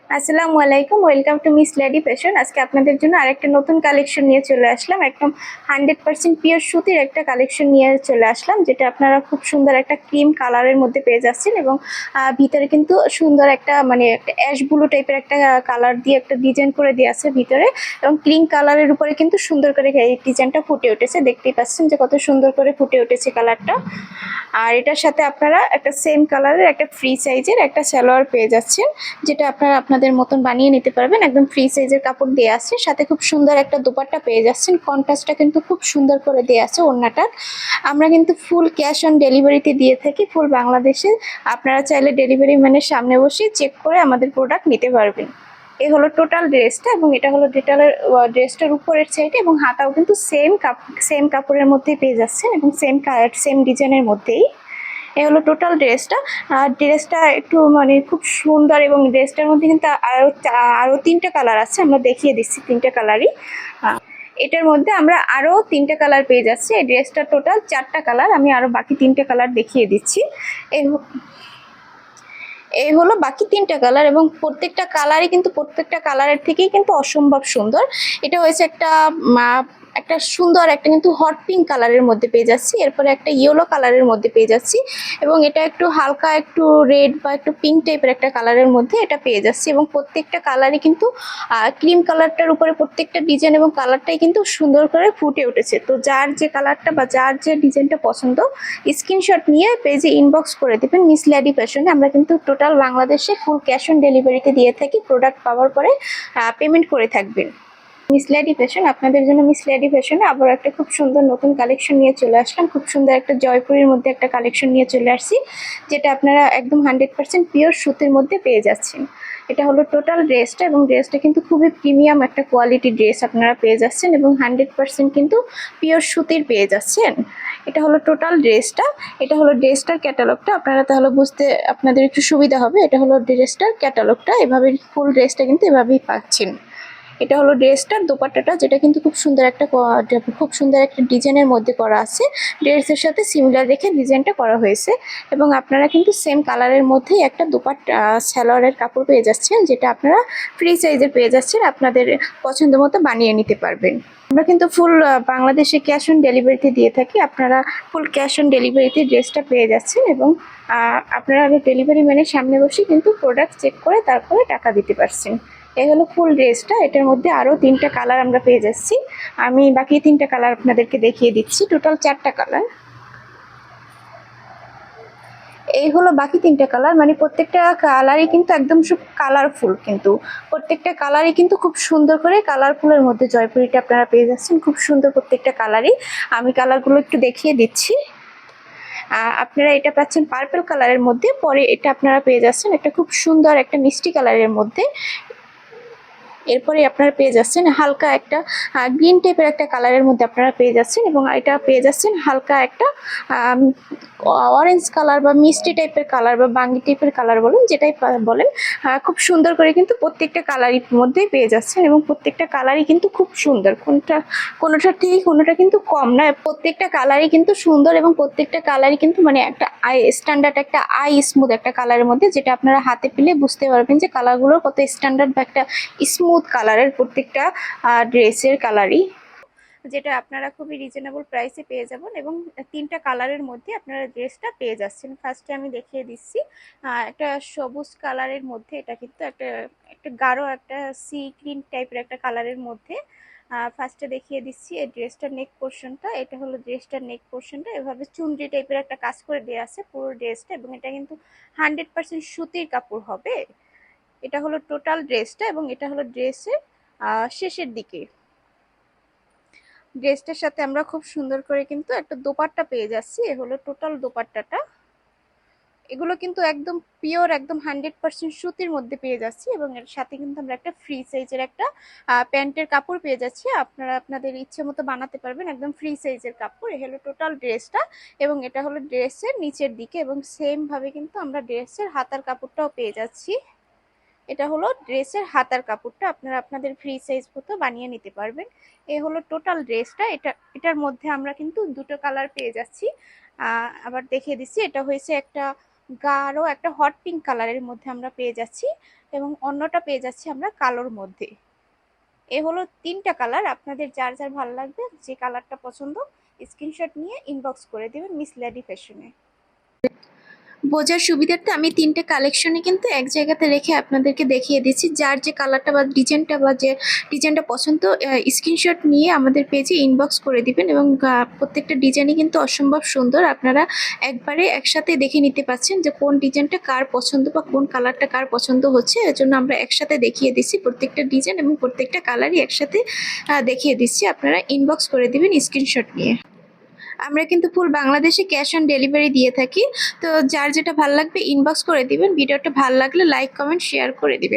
আসসালামু আলাইকুম, welcome to miss lady fashion. আজকে আপনাদের জন্য আরেকটা নতুন কালেকশন নিয়ে চলে আসলাম। একদম 100% পিওর সুতির একটা কালেকশন নিয়ে চলে আসলাম, যেটা আপনারা খুব সুন্দর একটা ক্রিম কালারের মধ্যে পেয়ে যাচ্ছেন। এবং ভিতরে কিন্তু সুন্দর একটা মানে একটা অ্যাশ ব্লু টাইপের একটা কালার দিয়ে একটা ডিজাইন করে দিয়ে আছে ভিতরে। এবং ক্রিম কালারের উপরে কিন্তু সুন্দর করে এই ডিজাইনটা ফুটে উঠেছে। দেখতেই পাচ্ছেন যে কত সুন্দর করে ফুটে উঠেছে কালারটা। আর এটার সাথে আপনারা একটা সেম কালারের একটা ফ্রি সাইজের একটা সালোয়ার পেয়ে যাচ্ছেন, যেটা আপনারা আপনাদের মতন বানিয়ে নিতে পারবেন। একদম ফ্রি সাইজের কাপড় দেওয়া আছে, সাথে খুব সুন্দর একটা দোপাট্টা পেয়ে যাচ্ছেন। কন্ট্রাস্টটা কিন্তু খুব সুন্দর করে দেওয়া আছে ওড়নাটার। আমরা কিন্তু ফুল ক্যাশ অন ডেলিভারিতে দিয়ে থাকি ফুল বাংলাদেশে। আপনারা চাইলে ডেলিভারি ম্যানের সামনে বসে চেক করে আমাদের প্রোডাক্ট নিতে পারবেন। এই হলো টোটাল ড্রেসটা, এবং এটা হলো ডিটেলের ড্রেসটার উপরের সাইডে, এবং হাতাও কিন্তু সেম কাপড়ের মধ্যেই পেয়ে যাচ্ছেন, এবং সেম কালার সেম ডিজাইনের মধ্যেই। এই হলো টোটাল ড্রেসটা। আর ড্রেসটা একটু মানে খুব সুন্দর, এবং ড্রেসটার মধ্যে কিন্তু আরো 3টে কালার আছে। আমরা দেখিয়ে দিচ্ছি 3টে কালারই। এটার মধ্যে আমরা আরো 3টে কালার পেয়ে যাচ্ছি। এই ড্রেসটা টোটাল 4টা কালার, আমি আরো বাকি 3টে কালার দেখিয়ে দিচ্ছি। এই এই হলো বাকি 3টা কালার, এবং প্রত্যেকটা কালারই কিন্তু প্রত্যেকটা কালারের থেকেই কিন্তু অসম্ভব সুন্দর। এটা হয়েছে একটা সুন্দর একটা কিন্তু হট পিঙ্ক কালারের মধ্যে পেয়ে যাচ্ছি, এরপরে একটা ইয়েলো কালারের মধ্যে পেয়ে যাচ্ছি, এবং এটা একটু হালকা একটু রেড বা একটু পিঙ্ক টাইপের একটা কালারের মধ্যে এটা পেয়ে যাচ্ছি। এবং প্রত্যেকটা কালারই কিন্তু ক্রিম কালারটার উপরে প্রত্যেকটা ডিজাইন এবং কালারটাই কিন্তু সুন্দর করে ফুটে উঠেছে। তো যার যে কালারটা বা যার যে ডিজাইনটা পছন্দ, স্ক্রিনশট নিয়ে পেজে ইনবক্স করে দেবেন মিস লেডি ফ্যাশনে। আমরা কিন্তু টোটাল বাংলাদেশে ফুল ক্যাশ অন ডেলিভারিতে দিয়ে থাকি। প্রোডাক্ট পাওয়ার পরে পেমেন্ট করে থাকবেন। মিস লেডি ফ্যাশন আপনাদের জন্য, মিস লেডি ফ্যাশনে আবার একটা খুব সুন্দর নতুন কালেকশন নিয়ে চলে আসলাম। খুব সুন্দর একটা জয়পুরের মধ্যে একটা কালেকশন নিয়ে চলে আসছি, যেটা আপনারা একদম 100% পিওর সুতির মধ্যে পেয়ে যাচ্ছেন। এটা হলো টোটাল ড্রেসটা, এবং ড্রেসটা কিন্তু খুবই প্রিমিয়াম একটা কোয়ালিটি ড্রেস আপনারা পেয়ে যাচ্ছেন, এবং 100% কিন্তু পিওর সুতির পেয়ে যাচ্ছেন। এটা হলো টোটাল ড্রেসটা। এটা হলো ড্রেসটার ক্যাটালগটা, আপনারা তাহলে বুঝতে আপনাদের একটু সুবিধা হবে। এটা হলো ড্রেসটার ক্যাটালগটা, এভাবে ফুল ড্রেসটা কিন্তু এভাবেই পাচ্ছেন। এটা হলো ড্রেসটার দোপাট্টাটা, যেটা কিন্তু খুব সুন্দর একটা ডিজাইনের মধ্যে করা আছে। ড্রেসের সাথে সিমিলার রেখে ডিজাইনটা করা হয়েছে, এবং আপনারা কিন্তু সেম কালারের মধ্যেই একটা দোপাট্টা সালোয়ারের কাপড় পেয়ে যাচ্ছেন, যেটা আপনারা ফ্রি সাইজের পেয়ে যাচ্ছেন। আপনাদের পছন্দ মতো বানিয়ে নিতে পারবেন। আমরা কিন্তু ফুল বাংলাদেশে ক্যাশ অন ডেলিভারিতে দিয়ে থাকি। আপনারা ফুল ক্যাশ অন ডেলিভারিতে ড্রেসটা পেয়ে যাচ্ছেন, এবং আপনারা ডেলিভারি ম্যানের সামনে বসে কিন্তু প্রোডাক্ট চেক করে তারপরে টাকা দিতে পারছেন। এই হলো ফুল ড্রেসটা। এটার মধ্যে আরও 3টা কালার আমরা পেয়ে যাচ্ছি। আমি বাকি 3টা কালার আপনাদেরকে দেখিয়ে দিচ্ছি। টোটাল 4টা কালার। এই হলো বাকি 3টা কালার, মানে প্রত্যেকটা কালারই কিন্তু একদম সব কালারফুল, কিন্তু প্রত্যেকটা কালারই কিন্তু খুব সুন্দর করে কালারফুলের মধ্যে জয়পুরিটা আপনারা পেয়ে যাচ্ছেন। খুব সুন্দর প্রত্যেকটা কালারই। আমি কালারগুলো একটু দেখিয়ে দিচ্ছি। আপনারা এটা পাচ্ছেন পার্পল কালারের মধ্যে, পরে এটা আপনারা পেয়ে যাচ্ছেন একটা খুব সুন্দর একটা মিষ্টি কালারের মধ্যে। এরপরে আপনারা পেয়ে যাচ্ছেন হালকা একটা গ্রিন টাইপের একটা কালারের মধ্যে আপনারা পেয়ে যাচ্ছেন, এবং এটা পেয়ে যাচ্ছেন হালকা একটা অরেঞ্জ কালার বা মিষ্টি টাইপের কালার বা বাঙ্গি টাইপের কালার বলেন, যেটাই বলেন। খুব সুন্দর করে কিন্তু প্রত্যেকটা কালারের মধ্যেই পেয়ে যাচ্ছেন, এবং প্রত্যেকটা কালারই কিন্তু খুব সুন্দর। কোনোটার থেকে কোনোটা কিন্তু কম না। প্রত্যেকটা কালারই কিন্তু সুন্দর, এবং প্রত্যেকটা কালারই কিন্তু মানে একটা আই স্ট্যান্ডার্ড একটা আই স্মুথ একটা কালারের মধ্যে, যেটা আপনারা হাতে পেলে বুঝতে পারবেন যে কালারগুলো কত স্ট্যান্ডার্ড বা একটা স্মুথ কালারের প্রত্যেকটা ড্রেসের কালারই, যেটা আপনারা খুবই রিজনেবল প্রাইসে পেয়ে যাবেন। এবং 3টা কালারের মধ্যে আপনারা ড্রেসটা পেয়ে যাচ্ছেন। ফার্স্টে আমি দেখিয়ে দিচ্ছি একটা সবুজ কালারের মধ্যে, এটা কিন্তু একটা একটা গাঢ় একটা সি গ্রিন টাইপের একটা কালারের মধ্যে। ফার্স্টে দেখিয়ে দিচ্ছি এই ড্রেসটার নেক পোর্শনটা। এটা হলো ড্রেসটার নেক পোর্শনটা, এভাবে চুনরি টাইপের একটা কাজ করে দেওয়া আছে পুরো ড্রেসটা, এবং এটা কিন্তু 100% সুতির কাপড় হবে। এটা হলো টোটাল ড্রেসটা, এবং এটা হলো ড্রেসের শেষের দিকে। ড্রেসটার সাথে আমরা খুব সুন্দর করে কিন্তু একটা দোপাট্টা পেয়ে যাচ্ছি। এ হলো টোটাল দোপাট্টাটা। এগুলো কিন্তু একদম পিওর একদম 100% সুতির মধ্যে পেয়ে যাচ্ছি, এবং এর সাথে কিন্তু আমরা একটা ফ্রি সাইজের একটা প্যান্টের কাপড় পেয়ে যাচ্ছি। আপনারা আপনাদের ইচ্ছে মতো বানাতে পারবেন, একদম ফ্রি সাইজের কাপড়। এ হলো টোটাল ড্রেসটা, এবং এটা হলো ড্রেসের নিচের দিকে, এবং সেম ভাবে কিন্তু আমরা ড্রেসের হাতার কাপড়টাও পেয়ে যাচ্ছি। এটা হলো ড্রেসের হাতার কাপড়টা, আপনারা আপনাদের ফ্রি সাইজ মতো বানিয়ে নিতে পারবেন। এ হলো টোটাল ড্রেসটা। এটার মধ্যে আমরা কিন্তু দুটো কালার পেয়ে যাচ্ছি। আবার দেখিয়ে দিচ্ছি। এটা হয়েছে একটা গাঢ় একটা হট পিঙ্ক কালারের মধ্যে আমরা পেয়ে যাচ্ছি, এবং অন্যটা পেয়ে যাচ্ছি আমরা কালোর মধ্যে। এ হলো 3টা কালার। আপনাদের যার যার ভালো লাগবে, যে কালারটা পছন্দ স্ক্রিনশট নিয়ে ইনবক্স করে দেবেন মিস লেডি ফ্যাশনে। বোঝার সুবিধার্থে আমি 3টে কালেকশনই কিন্তু এক জায়গাতে রেখে আপনাদেরকে দেখিয়ে দিচ্ছি। যার যে কালারটা বা ডিজাইনটা বা যে ডিজাইনটা পছন্দ স্ক্রিনশট নিয়ে আমাদের পেজে ইনবক্স করে দিবেন, এবং প্রত্যেকটা ডিজাইনই কিন্তু অসম্ভব সুন্দর। আপনারা একবারে একসাথে দেখে নিতে পারছেন যে কোন ডিজাইনটা কার পছন্দ বা কোন কালারটা কার পছন্দ হচ্ছে। এর জন্য আমরা একসাথে দেখিয়ে দিচ্ছি প্রত্যেকটা ডিজাইন এবং প্রত্যেকটা কালারই একসাথে দেখিয়ে দিচ্ছি। আপনারা ইনবক্স করে দিবেন স্ক্রিনশট নিয়ে। আমরা কিন্তু ফুল বাংলাদেশে ক্যাশ অন ডেলিভারি দিয়ে থাকি। তো যার যেটা ভালো লাগবে ইনবক্স করে দিবেন। ভিডিওটা ভালো লাগলে লাইক কমেন্ট শেয়ার করে দিবেন।